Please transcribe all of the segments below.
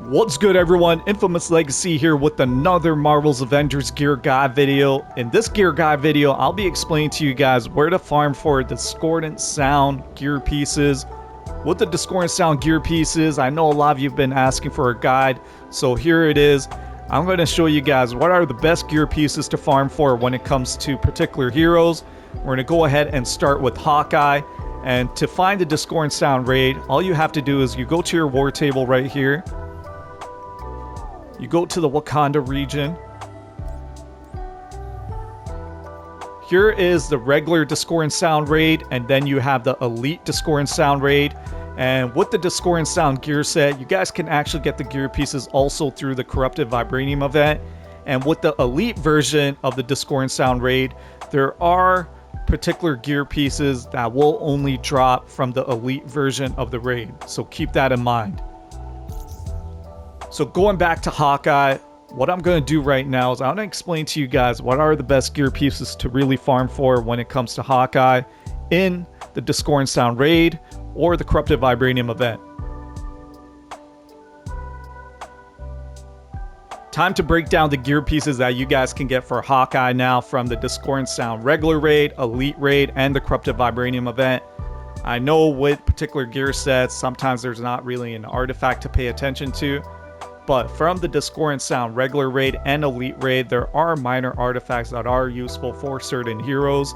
What's good, everyone? Infamous Legacy here with another Marvel's Avengers gear guide video. In this gear guide video, I'll be explaining to you guys where to farm for discordant sound gear pieces. What the discordant sound gear pieces, I know a lot of you have been asking for a guide, so here it is. I'm going to show you guys what are the best gear pieces to farm for when it comes to particular heroes. We're going to go ahead and start with Hawkeye. And to find the discordant sound raid, all you have to do is you go to your war table right here. You go to the Wakanda region. Here is the regular discordant sound raid, and then you have the elite discordant sound raid. And with the discordant sound gear set, you guys can actually get the gear pieces also through the corrupted vibranium event. And with the elite version of the discordant sound raid, there are particular gear pieces that will only drop from the elite version of the raid, so keep that in mind. So going back to Hawkeye, what I'm going to do right now is I'm going to explain to you guys what are the best gear pieces to really farm for when it comes to Hawkeye in the discordant sound raid or the corrupted vibranium event. Time to break down the gear pieces that you guys can get for Hawkeye now from the discordant sound regular raid, elite raid, and the corrupted vibranium event. I know with particular gear sets, sometimes there's not really an artifact to pay attention to, but from the discordant sound regular raid and elite raid, there are minor artifacts that are useful for certain heroes.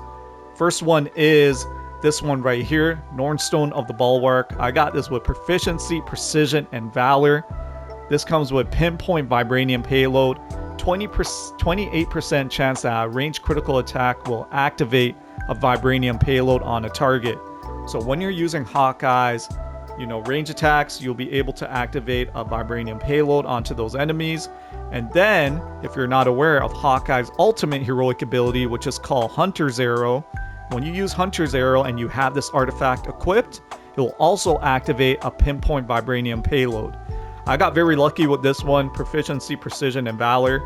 First one is this one right here, Nornstone of the Bulwark. I got this with proficiency, precision, and valor. This comes with pinpoint vibranium payload, 28% chance that a ranged critical attack will activate a vibranium payload on a target. So when you're using Hawkeye's, range attacks, you'll be able to activate a vibranium payload onto those enemies. And then, if you're not aware of Hawkeye's ultimate heroic ability, which is called Hunter's Arrow, when you use Hunter's Arrow and you have this artifact equipped, it will also activate a pinpoint vibranium payload. I got very lucky with this one, proficiency, precision, and valor.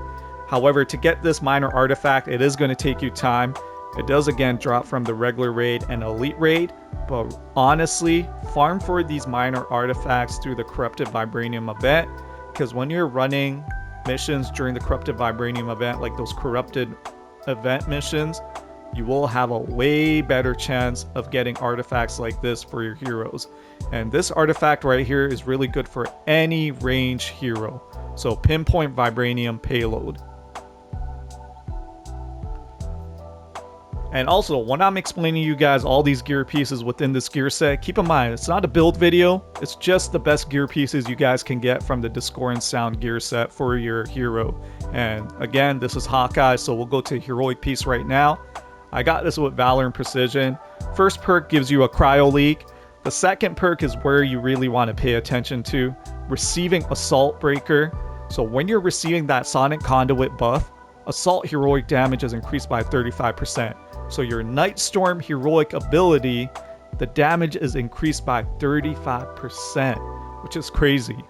However, to get this minor artifact, it is going to take you time. It does again drop from the regular raid and elite raid, but honestly, farm for these minor artifacts through the corrupted vibranium event, because when you're running missions during the corrupted vibranium event, like those corrupted event missions, you will have a way better chance of getting artifacts like this for your heroes. And this artifact right here is really good for any range hero. So pinpoint vibranium payload. And also, when I'm explaining to you guys all these gear pieces within this gear set, keep in mind, it's not a build video. It's just the best gear pieces you guys can get from the discordant sound gear set for your hero. And again, this is Hawkeye, so we'll go to heroic piece right now. I got this with Valor and Precision. First perk gives you a cryo leak. The second perk is where you really want to pay attention to. Receiving Assault Breaker. So when you're receiving that Sonic Conduit buff, assault heroic damage is increased by 35%. So your Night Storm heroic ability, the damage is increased by 35%, which is crazy.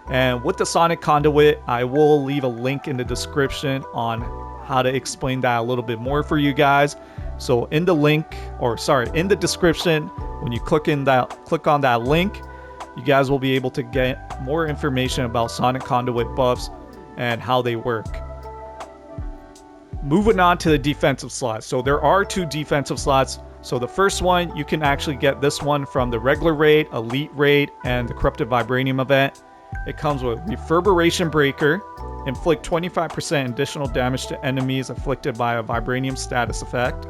And with the Sonic Conduit, I will leave a link in the description on how to explain that a little bit more for you guys. So in the in the description, when you click on that link, you guys will be able to get more information about Sonic Conduit buffs and how they work. Moving on to the defensive slots. So there are two defensive slots. So the first one, you can actually get this one from the regular raid, elite raid, and the corrupted vibranium event. It comes with Reverberation Breaker, inflict 25% additional damage to enemies afflicted by a vibranium status effect,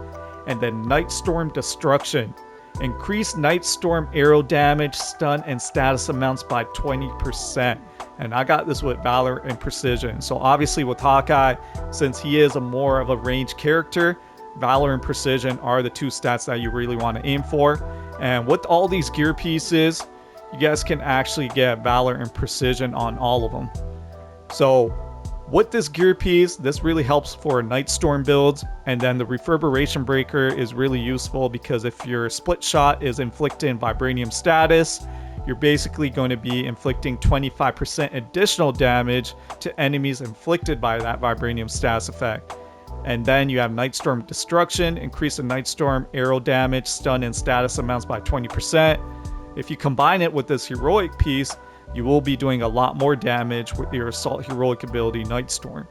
and then Night Storm Destruction, increase Night Storm arrow damage, stun, and status amounts by 20%. And I got this with Valor and Precision. So obviously with Hawkeye, since he is more of a ranged character, Valor and Precision are the two stats that you really want to aim for. And with all these gear pieces, you guys can actually get Valor and Precision on all of them. So with this gear piece, this really helps for Night Storm builds. And then the Reverberation Breaker is really useful because if your split shot is inflicting vibranium status, you're basically going to be inflicting 25% additional damage to enemies inflicted by that vibranium status effect. And then you have Night Storm Destruction, increase the Night Storm arrow damage, stun, and status amounts by 20%. If you combine it with this heroic piece, you will be doing a lot more damage with your Assault Heroic ability, Nightstorm.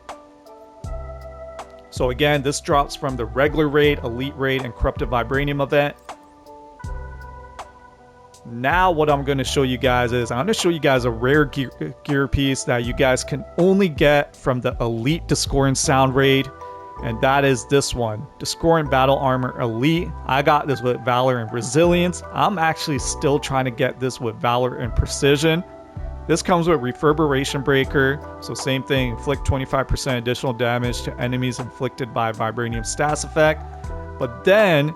So again, this drops from the regular raid, elite raid, and corrupted vibranium event. Now what I'm going to show you guys is I'm going to show you guys a rare gear piece that you guys can only get from the elite Discordant Sound raid, and that is this one, Discordant Battle Armor Elite. I got this with Valor and Resilience. I'm actually still trying to get this with Valor and Precision. This comes with Reverberation Breaker, so same thing, inflict 25% additional damage to enemies inflicted by Vibranium Status Effect. But then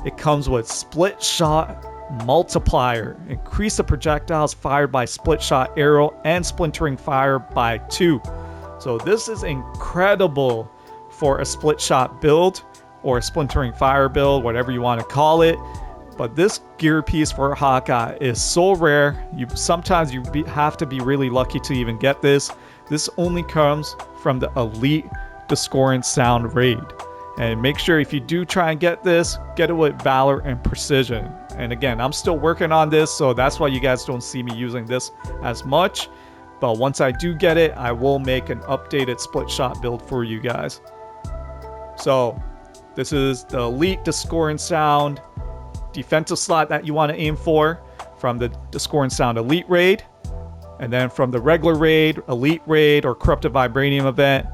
it comes with Split Shot Multiplier. Increase the projectiles fired by Split Shot Arrow and Splintering Fire by 2. So this is incredible for a Split Shot build or a Splintering Fire build, whatever you want to call it. But this gear piece for Hawkeye is so rare. Sometimes you have to be really lucky to even get this. This only comes from the elite Discordant Sound raid. And make sure if you do try and get this, get it with Valor and Precision. And again, I'm still working on this, so that's why you guys don't see me using this as much. But once I do get it, I will make an updated Split Shot build for you guys. So this is the elite Discordant Sound defensive slot that you want to aim for from the Discordant Sound Elite Raid, and then from the regular raid, Elite Raid, or Corrupted Vibranium event,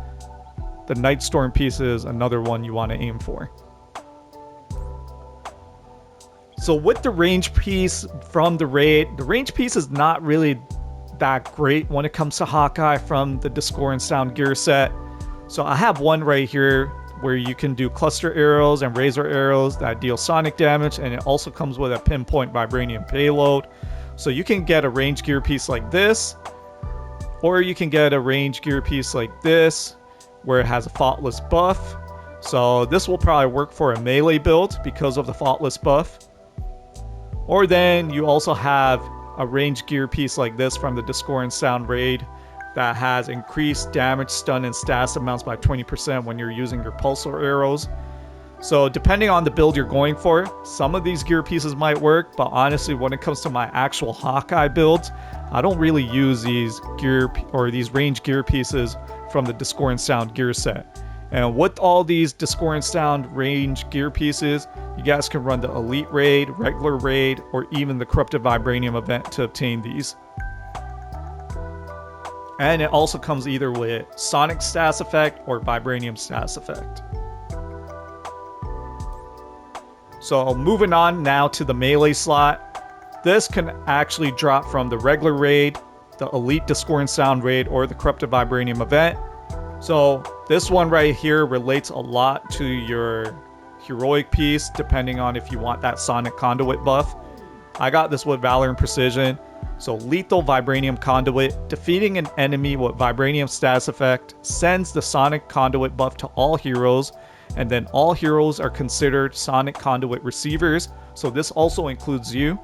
the Nightstorm piece is another one you want to aim for. So with the range piece from the range piece is not really that great when it comes to Hawkeye from the Discordant Sound gear set. So I have one right here where you can do cluster arrows and razor arrows that deal sonic damage, and it also comes with a pinpoint vibranium payload. So you can get a range gear piece like this, or you can get a range gear piece like this where it has a faultless buff. So this will probably work for a melee build because of the faultless buff. Or then you also have a range gear piece like this from the Discordant Sound raid that has increased damage, stun, and status amounts by 20% when you're using your pulsar arrows. So depending on the build you're going for, some of these gear pieces might work, but honestly when it comes to my actual Hawkeye builds, I don't really use these range gear pieces from the Discordant Sound gear set. And with all these Discordant Sound range gear pieces, you guys can run the Elite Raid, regular raid, or even the Corrupted Vibranium event to obtain these. And it also comes either with Sonic Status Effect or Vibranium Status Effect. So moving on now to the melee slot. This can actually drop from the regular raid, the Elite Discordant Sound raid, or the Corrupted Vibranium event. So this one right here relates a lot to your heroic piece, depending on if you want that Sonic Conduit buff. I got this with Valor and Precision. So lethal Vibranium Conduit, defeating an enemy with Vibranium Status Effect, sends the Sonic Conduit buff to all heroes, and then all heroes are considered Sonic Conduit receivers, so this also includes you.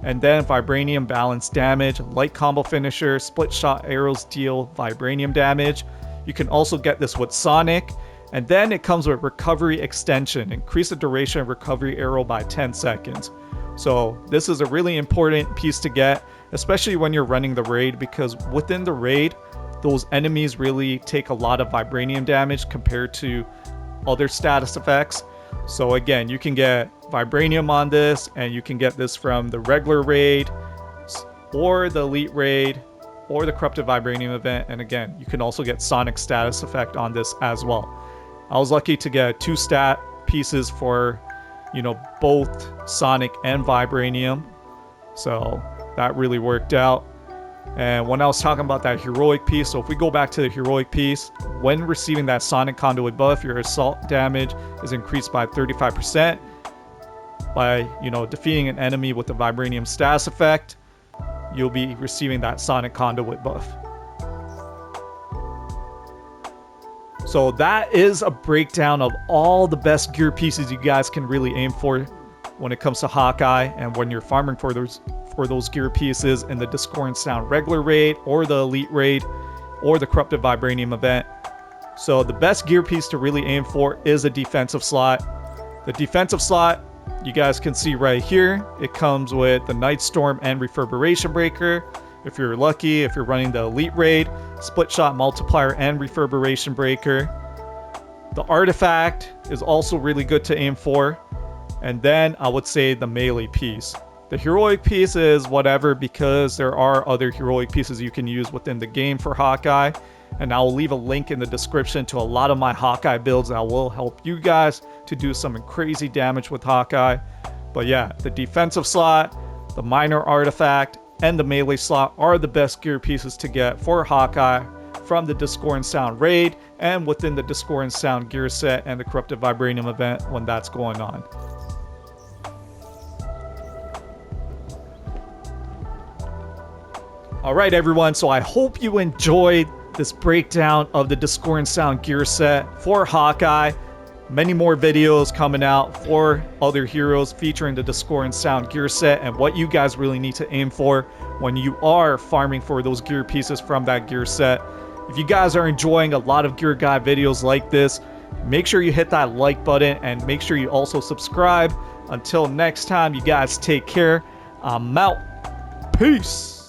And then Vibranium Balance Damage, light combo finisher, split shot arrows deal Vibranium damage. You can also get this with Sonic, and then it comes with Recovery Extension, increase the duration of Recovery Arrow by 10 seconds. So this is a really important piece to get, especially when you're running the raid, because within the raid, those enemies really take a lot of Vibranium damage compared to other status effects. So again, you can get Vibranium on this, and you can get this from the regular raid, or the Elite Raid, or the Corrupted Vibranium event. And again, you can also get Sonic Status Effect on this as well. I was lucky to get 2 stat pieces for, both Sonic and Vibranium. So that really worked out. And when I was talking about that heroic piece, so if we go back to the heroic piece, when receiving that Sonic Conduit buff, your assault damage is increased by 35%. By, defeating an enemy with the Vibranium Status Effect, you'll be receiving that Sonic Conduit buff. So that is a breakdown of all the best gear pieces you guys can really aim for when it comes to Hawkeye, and when you're farming for those gear pieces in the Discordant Sound regular raid, or the Elite Raid, or the Corrupted Vibranium event. So the best gear piece to really aim for is a defensive slot. The defensive slot, you guys can see right here, it comes with the Nightstorm and Reverberation Breaker. If you're lucky, if you're running the Elite Raid, Split Shot Multiplier and Reverberation Breaker. The Artifact is also really good to aim for. And then I would say the melee piece. The heroic piece is whatever because there are other heroic pieces you can use within the game for Hawkeye. And I will leave a link in the description to a lot of my Hawkeye builds that will help you guys to do some crazy damage with Hawkeye. But yeah, the defensive slot, the minor artifact, and the melee slot are the best gear pieces to get for Hawkeye from the Discord and Sound raid and within the Discord and Sound gear set and the Corrupted Vibranium event when that's going on. Alright everyone, so I hope you enjoyed this breakdown of the Discord and Sound gear set for Hawkeye. Many more videos coming out for other heroes featuring the Discord and Sound gear set and what you guys really need to aim for when you are farming for those gear pieces from that gear set. If you guys are enjoying a lot of gear guide videos like this, make sure you hit that like button and make sure you also subscribe. Until next time, you guys take care. I'm out. Peace.